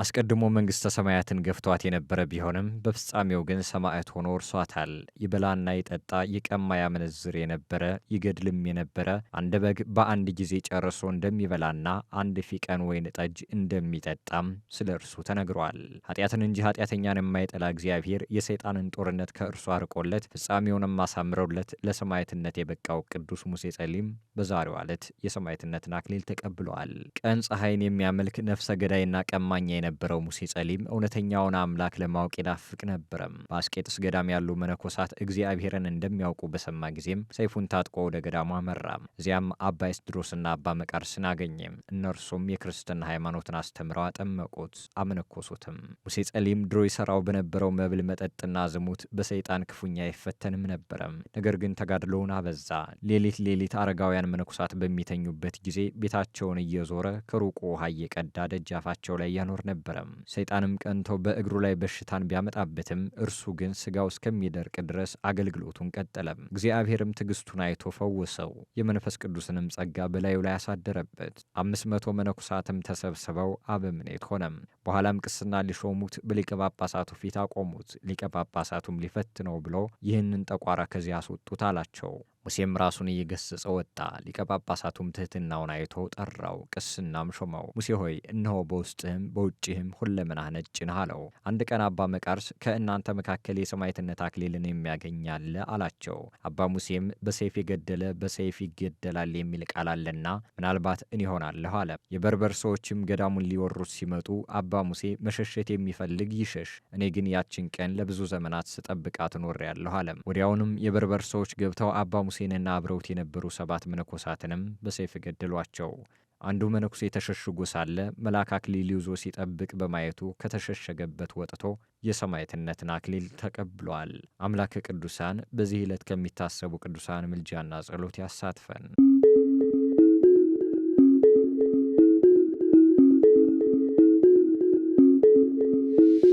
አስቀድሞ መንግሥተ ሰማያትን ገፍቷት የነበረ ቢሆንም በፍጻሜው ግን ሰማዕት ሆኖ ወርሷታል። ይበላና ይጠጣ ይቀማ ያመነዝር የነበረ ይገድልም የነበረ አንድ በግ በአንድ ጊዜ ጨርሶ እንደሚበላና አንድ ፊቀን ወይን ጠጅ እንደሚጠጣም ስለ እርሱ ተነግሯል። ኃጢአትን እንጂ ኃጢአተኛን የማይጠላ እግዚአብሔር የሰይጣንን ጦርነት ከእርሱ አርቆለት ፍጻሜውንም አሳምረውለት ለሰማዕትነት የበቃው ቅዱስ ሙሴ ጸሊም በዛሬው ዕለት የሰማዕትነትን አክሊል ተቀብሏል። ቀን ፀሐይን የሚያመልክ ነፍሰ ገዳይና ቀማኛ የነበረው ሙሴ ጸሊም እውነተኛውን አምላክ ለማወቅ ይናፍቅ ነበረም። በአስቄጥስ ገዳም ያሉ መነኮሳት እግዚአብሔርን እንደሚያውቁ በሰማ ጊዜም ሰይፉን ታጥቆ ወደ ገዳሙ አመራ። እዚያም አባ ኤስድሮስና አባ መቃርስን አገኘም። እነርሱም የክርስትና ሃይማኖትን አስተምረው አጠመቁት፣ አመነኮሱትም። ሙሴ ጸሊም ድሮ ይሰራው በነበረው መብል መጠጥና ዝሙት በሰይጣን ክፉኛ ይፈተንም ነበረም። ነገር ግን ተጋድሎውን አበዛ። ሌሊት ሌሊት አረጋውያን መነኮሳት በሚተኙበት ጊዜ ቤታቸውን እየዞረ ከሩቁ ውሃ እየቀዳ ደጃፋቸው ላይ ያኖር ነበረም። ሰይጣንም ቀንቶ በእግሩ ላይ በሽታን ቢያመጣበትም እርሱ ግን ስጋው እስከሚደርቅ ድረስ አገልግሎቱን ቀጠለም። እግዚአብሔርም ትዕግስቱን አይቶ ፈወሰው። የመንፈስ ቅዱስንም ጸጋ በላዩ ላይ አሳደረበት። 500 መነኮሳትም ተሰብስበው አበምኔት ሆነም። በኋላም ቅስና ሊሾሙት በሊቀ ጳጳሳቱ ፊት አቆሙት። ሊቀ ጳጳሳቱም ሊፈትነው ብሎ ይህንን ጠቋራ ከዚያ አስወጡት አላቸው። ሙሴም ራሱን እየገሰጸ ወጣ። ሊቀ ጳጳሳቱም ትሕትናውን አይቶ ጠራው፣ ቅስናም ሾመው። ሙሴ ሆይ እነሆ በውስጥህም በውጭህም ሁለመናህ ነጭ ነህ አለው። አንድ ቀን አባ መቃርስ ከእናንተ መካከል የሰማዕትነት አክሊልን የሚያገኝ አለ አላቸው። አባ ሙሴም በሰይፍ የገደለ በሰይፍ ይገደላል የሚል ቃል አለና ምናልባት እኔ እሆናለሁ አለ። የበርበር ሰዎችም ገዳሙን ሊወሩት ሲመጡ አባ ሙሴ መሸሸት የሚፈልግ ይሸሽ፣ እኔ ግን ያችን ቀን ለብዙ ዘመናት ስጠብቃት ኖሬያለሁ አለ። ወዲያውንም የበርበር ሰዎች ገብተው አባ ሙሴንና አብረውት የነበሩ 7 መነኮሳትንም በሰይፍ ገደሏቸው። አንዱ መነኩሴ ተሸሽጎ ሳለ መልአክ አክሊል ይዞ ሲጠብቅ በማየቱ ከተሸሸገበት ወጥቶ የሰማዕትነትን አክሊል ተቀብሏል። አምላከ ቅዱሳን በዚህ ዕለት ከሚታሰቡ ቅዱሳን ምልጃና ጸሎት ያሳትፈን።